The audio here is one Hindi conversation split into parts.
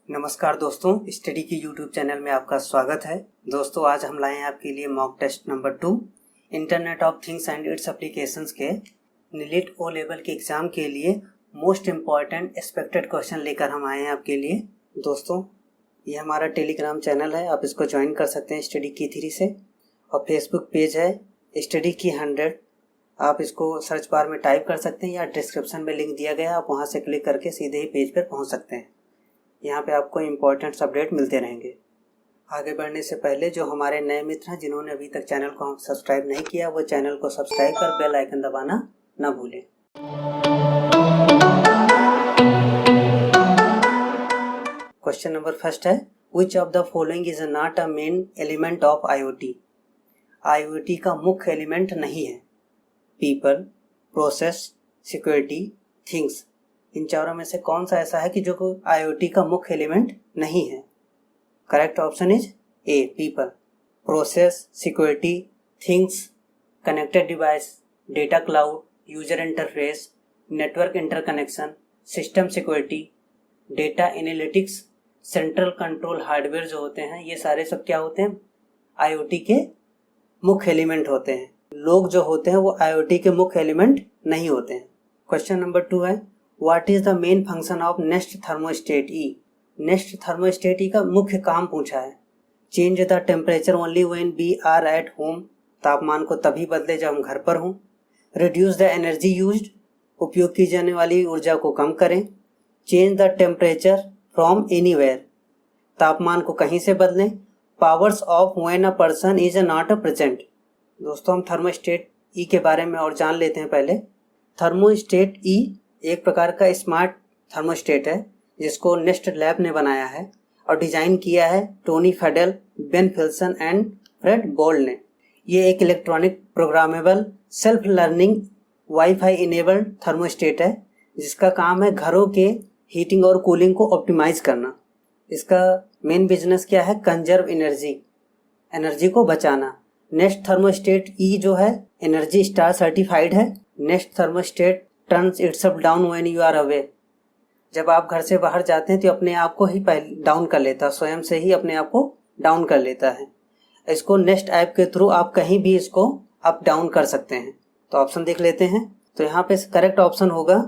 नमस्कार दोस्तों, स्टडी की यूट्यूब चैनल में आपका स्वागत है। दोस्तों आज हम लाए हैं आपके लिए mock test number 2 internet of things and its applications के नीट ओ लेवल के एग्ज़ाम के लिए मोस्ट इम्पॉर्टेंट एक्सपेक्टेड क्वेश्चन लेकर हम आए हैं आपके लिए। दोस्तों ये हमारा टेलीग्राम चैनल है, आप इसको ज्वाइन कर सकते हैं स्टडी की 3 से, और फेसबुक पेज है स्टडी की 100। आप इसको सर्च बार में टाइप कर सकते हैं या डिस्क्रिप्शन में लिंक दिया गया, आप वहाँ से क्लिक करके सीधे ही पेज पर पहुँच सकते हैं। यहाँ पे आपको इम्पोर्टेंट अपडेट मिलते रहेंगे। आगे बढ़ने से पहले जो हमारे नए मित्र हैं जिन्होंने अभी तक चैनल को सब्सक्राइब नहीं किया, वो चैनल को सब्सक्राइब कर बेल आइकन दबाना ना भूलें। क्वेश्चन नंबर फर्स्ट है, which of the following is not a main element of IoT. IoT का मुख्य एलिमेंट नहीं है। People, process, security, things. इन चारों में से कौन सा ऐसा है कि जो आईओटी का मुख्य एलिमेंट नहीं है? Correct option is a, people. Process, security, things, connected device, data cloud, user interface, network interconnection, system security, data analytics, central control hardware जो होते हैं, ये सारे सब क्या होते हैं? आईओटी के मुख्य एलिमेंट होते हैं। लोग जो होते हैं वो आईओटी के मुख्य एलिमेंट नहीं होते हैं। क्वेश्चन नंबर 2 है, What is the main function of Nest thermostat E? Nest thermostat E का मुख्य काम पूछा है। Change the temperature only when we are at home. तापमान को तभी बदले जब हम घर पर हों। Reduce the energy used. उपयोग की जाने वाली ऊर्जा को कम करें। Change the temperature from anywhere. तापमान को कहीं से बदलें। Powers of when a person is not present. दोस्तों हम थर्मोस्टेट ई के बारे में और जान लेते हैं पहले। थर्मोस्टेट ई एक प्रकार का स्मार्ट थर्मोस्टेट है जिसको नेस्ट लैब ने बनाया है और डिजाइन किया है Tony Fadell, Ben Filson and Fred Bould ने। ये एक electronic programmable self learning WiFi enabled thermostat है जिसका काम है घरों के हीटिंग और कूलिंग को ऑप्टिमाइज करना। इसका मेन बिजनेस क्या है? कंजर्व एनर्जी को बचाना। नेस्ट थर्मोस्टेट ई जो है एनर्जी स्टार सर्टिफाइड है। Nest thermostat turns itself down when you are away. जब आप घर से बाहर जाते हैं तो अपने आप को ही डाउन कर लेता है, स्वयं से ही अपने आप को डाउन कर लेता है। इसको नेस्ट ऐप के थ्रू आप कहीं भी इसको अप डाउन कर सकते हैं। तो ऑप्शन देख लेते हैं। तो यहाँ पे करेक्ट ऑप्शन होगा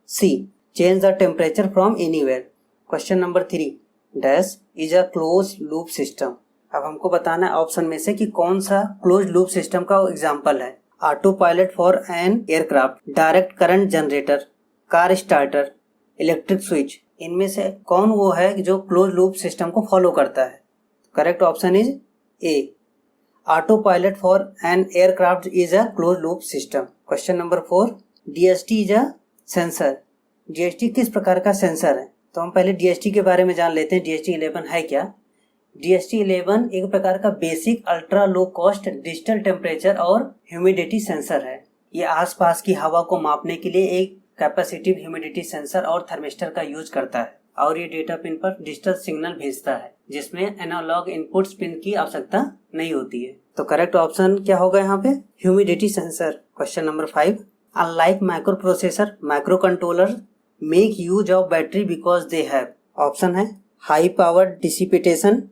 C, change the temperature from anywhere. Question number 3, dash is a close loop system. अब हमको बताना है ऑप्शन में से कि कौन सा क्लोज लूप सिस्टम का एग्जाम्पल है। Auto pilot for an aircraft, direct current generator, car starter, electric switch. इनमें से कौन वो है जो क्लोज लूप सिस्टम को फॉलो करता है? Correct option is a, auto pilot for an aircraft is a close loop system. Question number 4, DST is a sensor. DST किस प्रकार का सेंसर है? तो हम पहले डीएसटी के बारे में जान लेते हैं। डीएसटी 11 है क्या? डीएसटी 11 एक प्रकार का basic ultra low cost digital temperature और ह्यूमिडिटी सेंसर है। ये आसपास की हवा को मापने के लिए एक कैपेसिटिव ह्यूमिडिटी सेंसर और थर्मिस्टर का यूज करता है और ये डेटा पिन पर डिजिटल सिग्नल भेजता है जिसमें एनालॉग इनपुट्स पिन की आवश्यकता नहीं होती है। तो करेक्ट ऑप्शन क्या होगा यहाँ पे? Humidity sensor. Question number 5, unlike micro processor, micro controller make use of battery because they have. Option है high power dissipation,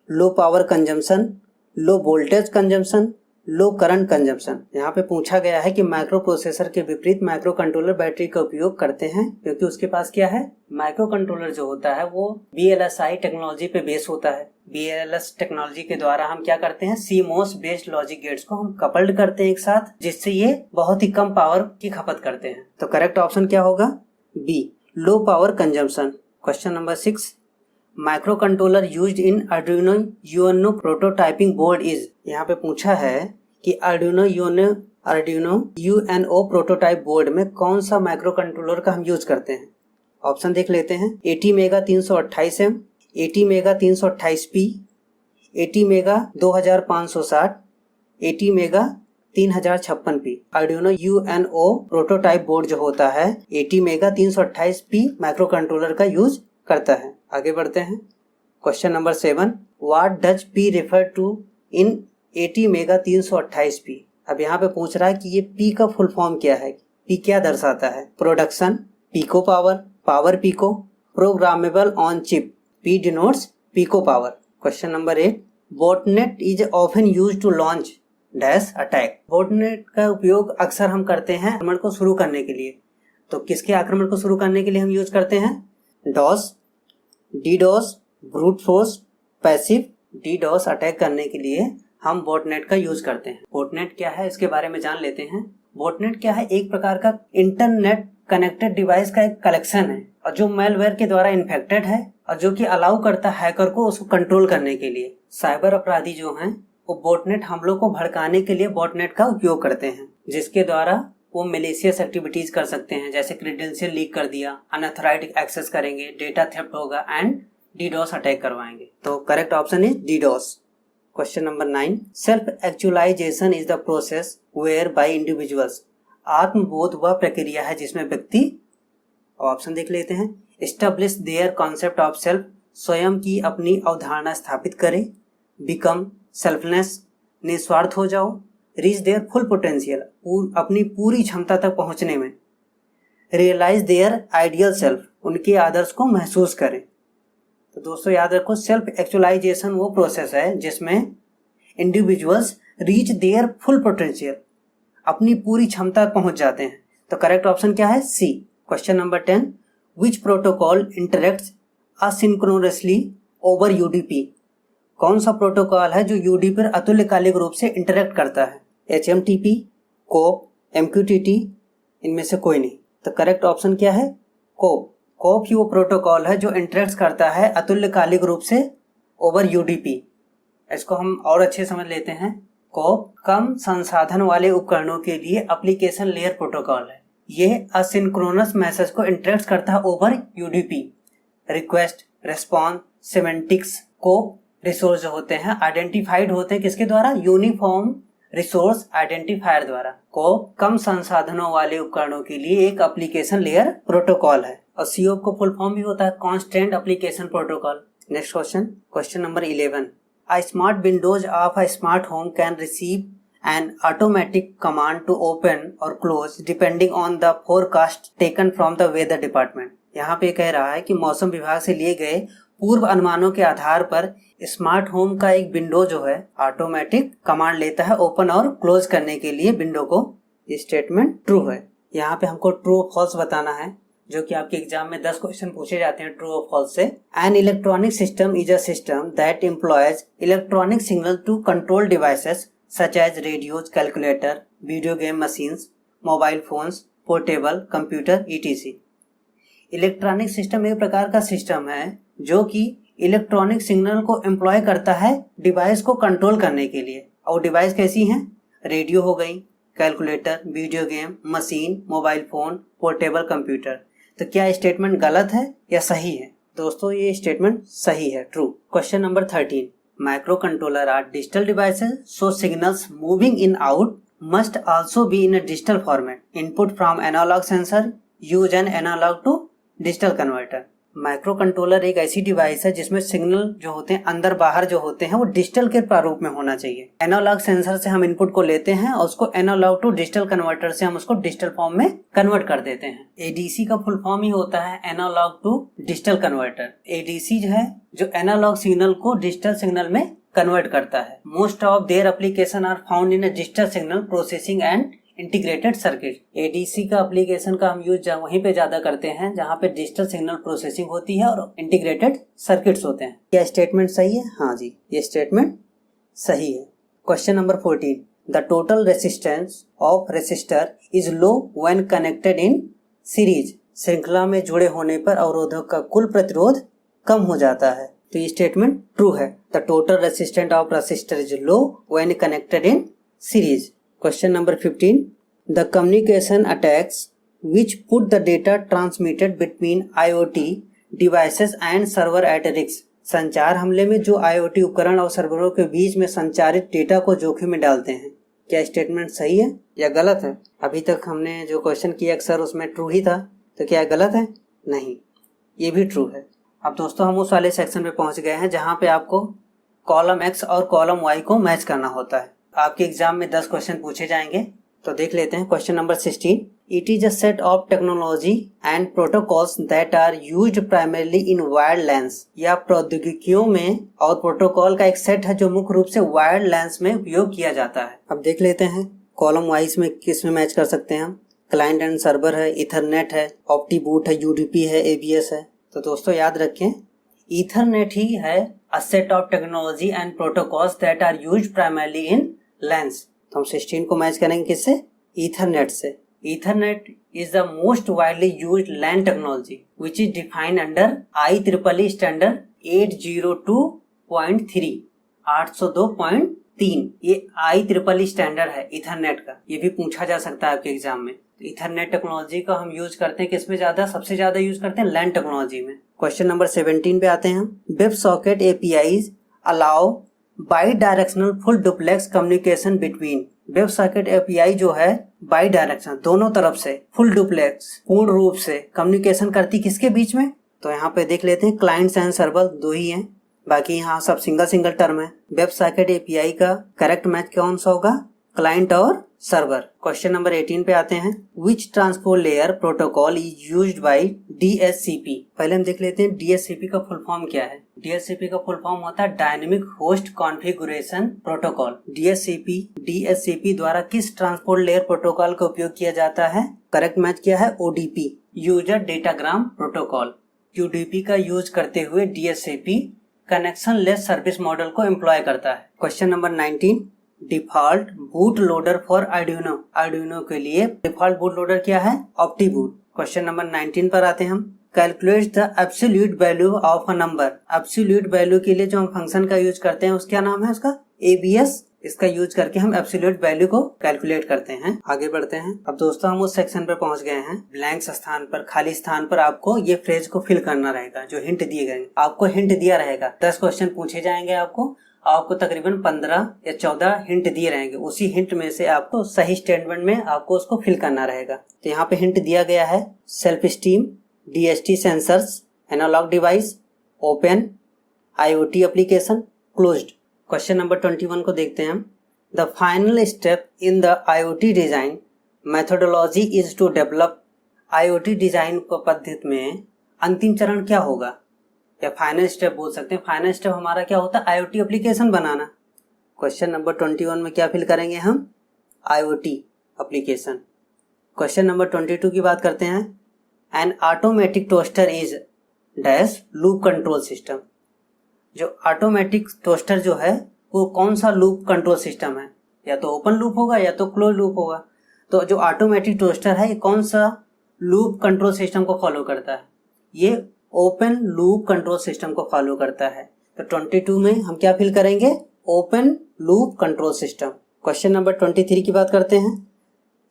low power consumption, low voltage consumption, low current consumption. यहाँ पे पूछा गया है कि माइक्रो प्रोसेसर के विपरीत माइक्रो कंट्रोलर बैटरी का उपयोग करते हैं क्योंकि उसके पास क्या है? माइक्रो कंट्रोलर जो होता है वो VLSI टेक्नोलॉजी पे बेस होता है। VLS टेक्नोलॉजी के द्वारा हम क्या करते हैं? CMOS बेस्ड लॉजिक गेट्स को हम कपल्ड करते हैं एक साथ, जिससे ये बहुत ही कम पावर की खपत करते हैं। तो करेक्ट ऑप्शन क्या होगा? B, low power consumption. Question number 6, micro controller used in Arduino Uno prototyping board is. यहाँ पे पूछा है कि आर्डुइनो यूएनओ प्रोटोटाइप बोर्ड में कौन सा माइक्रो कंट्रोलर का हम यूज करते हैं? ऑप्शन देख लेते हैं। 80 mega 328M, 80 mega 328P, 80 mega 2560, 80 mega 3056P। Arduino Uno prototype board जो होता है 80 मेगा 328P माइक्रो कंट्रोलर का यूज करता है। आगे बढ़ते हैं। Question number 7, what does P refer to in 80 mega 328P। अब यहाँ पे पूछ रहा है कि ये P का फुल फॉर्म क्या है? P क्या दर्शाता है? Production, pico power, power pico, programmable on chip, P denotes pico power. Question number 8. Botnet is often used to launch dash attack. Botnet का उपयोग अक्सर हम करते हैं आक्रमण को शुरू करने के लिए. तो किसके आक्रमण को शुरू करने के लिए हम यूज करते हैं? DOS, DDoS, brute force, passive. DDoS attack करने के लिए हम बॉटनेट का यूज करते हैं. बॉटनेट क्या है इसके बारे में जान लेते हैं. बॉटनेट क्या है? एक प्रकार का इंटरनेट कनेक्टेड डिवाइस का एक कलेक्शन है और जो मेलवेयर के द्वारा इन्फेक्टेड है और जो कि अलाउ करता है हैकर को उसको कंट्रोल करने के लिए. साइबर अपराधी जो हैं वो बॉटनेट हमलों को भड़काने के लिए बॉटनेट का उपयोग करते हैं, जिसके द्वारा वो मेलिशियस एक्टिविटीज कर सकते हैं, जैसे क्रेडेंशियल लीक कर दिया, अनऑथराइज्ड एक्सेस करेंगे, डेटा थेफ्ट होगा एंड डीडोस अटैक करवाएंगे. तो correct option is DDoS. Question number 9. Self actualisation is the process whereby individuals. आत्मबोध वह प्रक्रिया है जिसमें व्यक्ति, ऑप्शन देख लेते हैं, establish their concept of self, स्वयं की अपनी अवधारणा स्थापित करें, बिकम सेल्फलेस, निस्वार्थ हो जाओ, रीच देयर फुल पोटेंशियल, अपनी पूरी क्षमता तक पहुंचने में, रियलाइज देयर आइडियल सेल्फ, उनके आदर्श को महसूस करें. तो दोस्तों याद रखो, सेल्फ एक्चुअलाइजेशन वो प्रोसेस है जिसमें individuals reach there full potential, अपनी पूरी क्षमता पहुंच जाते हैं. तो करेक्ट ऑप्शन क्या है? C. Question number 10. Which protocol interacts asynchronously over UDP. कौन सा प्रोटोकॉल है जो यूडीपी पर अतुल्यकालिक रूप से इंटरेक्ट करता है? HMTP, कोप, MQTT, इनमें से कोई नहीं. तो करेक्ट ऑप्शन क्या है? कोप. कोप ही वो प्रोटोकॉल है जो इंटरेक्ट करता है अतुल्यकालिक रूप से ओवर यूडीपी. इसको हम और अच्छे समझ लेते हैं. कोप कम संसाधन वाले उपकरणों के लिए एप्लीकेशन लेयर प्रोटोकॉल है. यह असिंक्रोनस मैसेज को इंटरेक्ट करता है over UDP. Request, response, semantics को रिसोर्स होते हैं आइडेंटिफाइड होते हैं किसके द्वारा? यूनिफॉर्म रिसोर्स आइडेंटिफायर द्वारा. को कम संसाधनों वाले उपकरणों के लिए एक एप्लीकेशन लेयर प्रोटोकॉल है. और COAP को फुल फॉर्म भी होता है constant application protocol. Next question, question number 11. A smart windows of a smart home can receive an automatic command to open or close depending on the forecast taken from the weather department. यहाँ पे कह रहा है कि मौसम विभाग से लिए गए पूर्व अनुमानों के आधार पर स्मार्ट होम का एक विंडो जो है ऑटोमेटिक कमांड लेता है ओपन और क्लोज करने के लिए विंडो को. ये स्टेटमेंट ट्रू है. यहाँ पे हमको ट्रू और फॉल्स बताना है, जो कि आपके एग्जाम में 10 क्वेश्चन पूछे जाते हैं ट्रू और फॉल्स से. An electronic system is a system that employs electronic signal to control devices such as radios, calculator, video game machines, mobile phones, portable computer ETC. Electronic system एक प्रकार का सिस्टम है जो कि इलेक्ट्रॉनिक सिग्नल को एम्प्लॉय करता है डिवाइस को कंट्रोल करने के लिए. और डिवाइस कैसी हैं? रेडियो हो गई, calculator, video game machine, mobile phone, portable computer. तो क्या स्टेटमेंट गलत है या सही है? दोस्तों ये स्टेटमेंट सही है, true. Question number 13. Micro controller are digital devices so signals moving in out must also be in a digital format. Input from analog sensor use an analog to digital converter. Micro controller एक ऐसी डिवाइस है जिसमें सिग्नल जो होते हैं अंदर बाहर जो होते हैं वो डिजिटल के प्रारूप में होना चाहिए. एनालॉग सेंसर से हम इनपुट को लेते हैं और उसको एनालॉग टू डिजिटल कन्वर्टर से हम उसको डिजिटल फॉर्म में कन्वर्ट कर देते हैं. ADC का फुल फॉर्म ही होता है analog to digital converter. ADC जो है जो एनालॉग सिग्नल को डिजिटल सिग्नल में कन्वर्ट करता है. Most of their application are found in a digital signal processing and integrated circuit. ADC का एप्लीकेशन का हम यूज वहीं पे ज्यादा करते हैं जहाँ पे डिजिटल सिग्नल प्रोसेसिंग होती है और इंटीग्रेटेड सर्किट्स होते हैं. क्या स्टेटमेंट सही है? हाँ जी, ये स्टेटमेंट सही है. Question number 14. The total resistance of resistor is low when connected in series. श्रृंखला में जुड़े होने पर अवरोधक का कुल प्रतिरोध कम हो जाता है. तो ये स्टेटमेंट ट्रू है. The total resistance of resistor is low when connected in series. Question number 15. The communication attacks which put the data transmitted between IoT devices and server at risk. संचार हमले में जो IoT उपकरण और सर्वरों के बीच में संचारित डेटा को जोखिम में डालते हैं. क्या स्टेटमेंट सही है या गलत है? अभी तक हमने जो क्वेश्चन किया अक्सर उसमें ट्रू ही था, तो क्या गलत है? नहीं, ये भी ट्रू है. अब दोस्तों हम उस वाले सेक्शन पे पहुंच गए हैं जहाँ पे आपको कॉलम X और कॉलम Y को मैच करना होता है. आपके एग्जाम में 10 क्वेश्चन पूछे जाएंगे, तो देख लेते हैं. Question number 16. It is a set of technology and protocols that are used primarily in wired LANs. यह प्रौद्योगिकियों में और प्रोटोकॉल का एक सेट है जो मुख्य रूप से वायर्ड लैंस में उपयोग किया जाता है। अब देख लेते हैं कॉलम वाइज में किस में मैच कर सकते हैं हम। क्लाइंट एंड सर्वर है, इथरनेट है, ऑप्टी बूट है, यूडीपी है, एबीएस है। तो दोस्तों याद रखें इथरनेट ही है a set of technology and protocols that are used primarily in LANs. तो हम 16 को मैच करेंगे किससे? इथरनेट से। Ethernet is the most widely used LAN technology which is defined under IEEE standard 802.3 802.3। ये IEEE स्टैंडर्ड है इथरनेट का। ये भी पूछा जा सकता है आपके एग्जाम में। इथरनेट टेक्नोलॉजी का हम यूज करते हैं किसमें ज्यादा? सबसे ज्यादा यूज करते हैं LAN टेक्नोलॉजी में। क्वेश्चन नंबर 17 पे आते हैं। Web socket APIs allow by directional full duplex communication between. Web socket API जो है बाई डायरेक्शन दोनों तरफ से फुल डुप्लेक्स पूर्ण रूप से कम्युनिकेशन करती किसके बीच में? तो यहाँ पे देख लेते हैं क्लाइंट्स एंड सर्वर दो ही हैं, बाकी यहाँ सब सिंगल टर्म है। वेब सॉकेट एपीआई का करेक्ट मैच कौन सा होगा? क्लाइंट और सर्वर। क्वेश्चन नंबर 18 पे आते हैं। विच transport layer protocol is used by DHCP. पहले हम देख लेते हैं डीएचसीपी का फुल फॉर्म क्या है। डीएचसीपी का फुल फॉर्म होता है dynamic host configuration protocol. DHCP द्वारा किस ट्रांसपोर्ट लेयर प्रोटोकॉल का उपयोग किया जाता है? करेक्ट मैच क्या है? ODP, user datagram protocol. UDP का यूज करते हुए DHCP connection less service model को एम्प्लॉय करता है। Question number 19। Default boot loader for Arduino के लिए डिफॉल्ट बूट लोडर क्या है? ऑप्टी बूट। क्वेश्चन नंबर 19 पर आते हैं हम। Calculate the absolute value of a number. Absolute value के लिए जो हम फंक्शन का यूज करते हैं उसका नाम है उसका एबीएस। इसका यूज करके हम एब्सोल्यूट वैल्यू को कैलकुलेट करते हैं। आगे बढ़ते हैं। अब दोस्तों हम उस सेक्शन पर पहुंच गए हैं। ब्लैंक स्थान पर, खाली स्थान पर आपको ये फ्रेज को फिल करना रहेगा जो हिंट दिए गए। आपको हिंट दिया रहेगा, 10 क्वेश्चन पूछे जाएंगे आपको तकरीबन 15 या 14 हिंट दिए रहेंगे। उसी हिंट में से आपको सही स्टेटमेंट में आपको उसको फिल करना रहेगा। तो यहाँ पे हिंट दिया गया है self steam, DST sensors, analog device, open, IoT application, closed. Question number 21 को देखते हैं हम। The final step in the IoT design methodology is to develop. IoT design पद्धति में अंतिम चरण क्या होगा या फाइनल स्टेप बोल सकते हैं। फाइनल स्टेप हमारा क्या होता है? आईओटी एप्लीकेशन बनाना। क्वेश्चन नंबर 21 में क्या फिल करेंगे हम? IoT application. क्वेश्चन नंबर 22 की बात करते हैं। N automatic toaster is dash loop control system. जो ऑटोमेटिक टोस्टर जो है वो कौन सा लूप कंट्रोल सिस्टम है? या तो ओपन लूप होगा या तो क्लोज लूप होगा। तो जो ऑटोमेटिक टोस्टर है ये कौन सा लूप कंट्रोल सिस्टम को फॉलो करता है? ये ओपन लूप कंट्रोल सिस्टम को फॉलो करता है। तो 22 में हम क्या फिल करेंगे? Open loop control system. Question number 23 की बात करते हैं।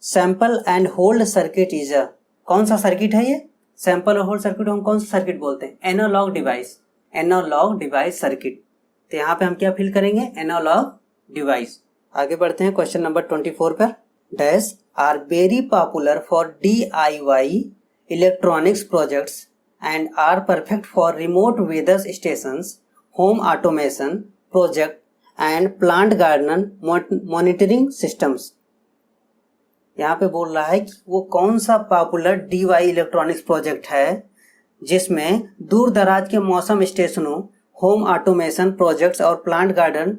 Sample and hold circuit is a, कौन सा सर्किट है ये? सैंपल और होल्ड सर्किट हम कौन सा सर्किट बोलते हैं? Analog device, analog device circuit. तो यहाँ पे हम क्या फिल करेंगे? Analog device. आगे बढ़ते हैं क्वेश्चन नंबर 24 पर। Dash are very popular for DIY electronics projects and are perfect for remote weather stations, home automation project and plant garden monitoring systems। यहाँ पे बोल रहा है कि वो कौन सा पॉपुलर DIY इलेक्ट्रॉनिक्स प्रोजेक्ट है जिसमें दूर दराज के मौसम स्टेशनों, होम ऑटोमेशन प्रोजेक्ट्स और प्लांट गार्डन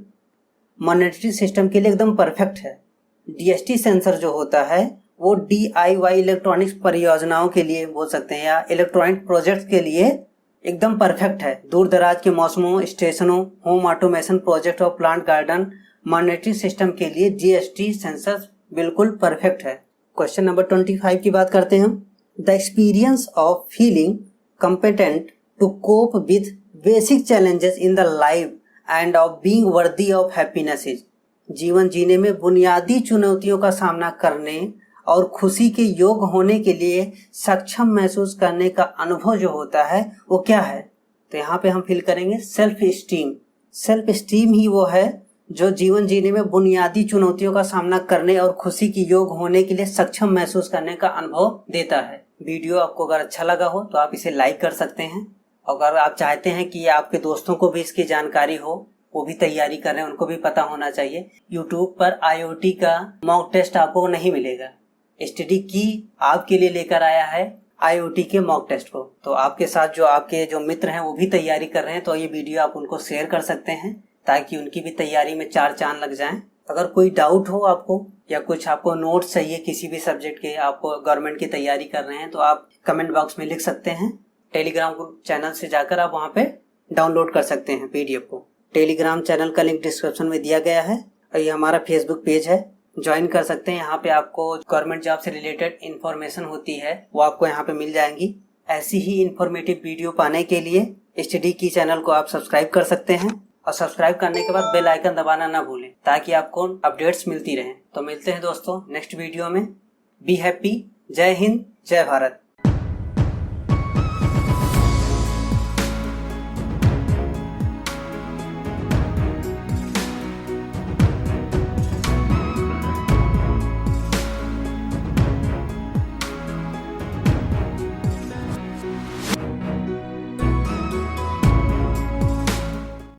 मॉनिटरिंग सिस्टम के लिए एकदम परफेक्ट है। डीएसटी सेंसर जो होता है वो DIY इलेक्ट्रॉनिक्स परियोजनाओं के लिए बोल सकते हैं या इलेक्ट्रॉनिक प्रोजेक्ट्स के लिए एकदम परफेक्ट है। दूर दराज के मौसमों, स्टेशनों, होम ऑटोमेशन प्रोजेक्ट और प्लांट गार्डन मॉनिटरिंग सिस्टम के लिए GST सेंसर बिल्कुल परफेक्ट है। क्वेश्चन नंबर 25 की बात करते हैं हम। The experience of feeling competent to cope with basic challenges in the life and of being worthy of happiness is. जीवन जीने में बुनियादी चुनौतियों का सामना करने और खुशी के योग होने के लिए सक्षम महसूस करने का अनुभव जो होता है वो क्या है? तो यहाँ पे हम फिल करेंगे सेल्फ स्टीम। सेल्फ स्टीम ही वो है जो जीवन जीने में बुनियादी चुनौतियों का सामना करने और खुशी की योग होने के लिए सक्षम महसूस करने का अनुभव देता है। वीडियो आपको अगर अच्छा लगा हो तो आप इसे लाइक कर सकते हैं। अगर आप चाहते हैं कि आपके दोस्तों को भी इसकी जानकारी हो, वो भी तैयारी कर रहे हैं, उनको भी पता होना चाहिए। यूट्यूब पर IoT का मॉक टेस्ट आपको नहीं मिलेगा, स्टडी की आपके लिए लेकर आया है IoT के मॉक टेस्ट को। तो आपके साथ जो आपके जो मित्र हैं वो भी तैयारी कर रहे हैं, तो ये वीडियो आप उनको शेयर कर सकते हैं ताकि उनकी भी तैयारी में 4 चांद लग जाएं। अगर कोई डाउट हो आपको या कुछ आपको नोट्स चाहिए किसी भी सब्जेक्ट के, आपको गवर्नमेंट की तैयारी कर रहे हैं, तो आप कमेंट बॉक्स में लिख सकते हैं। टेलीग्राम चैनल से जाकर आप वहाँ पे डाउनलोड कर सकते हैं PDF को। टेलीग्राम चैनल का लिंक डिस्क्रिप्शन में दिया गया है और ये हमारा फेसबुक पेज है, ज्वाइन कर सकते हैं। यहाँ पे आपको गवर्नमेंट जॉब से रिलेटेड इन्फॉर्मेशन होती है वो आपको यहाँ पे मिल जाएंगी। ऐसी ही इन्फॉर्मेटिव वीडियो पाने के लिए स्टडी की चैनल को आप सब्सक्राइब कर सकते हैं और सब्सक्राइब करने के बाद बेल आइकन दबाना ना भूलें ताकि आपको अपडेट्स मिलती रहें। तो मिलते हैं दोस्तों नेक्स्ट वीडियो में। Be happy. जय हिंद, जय भारत।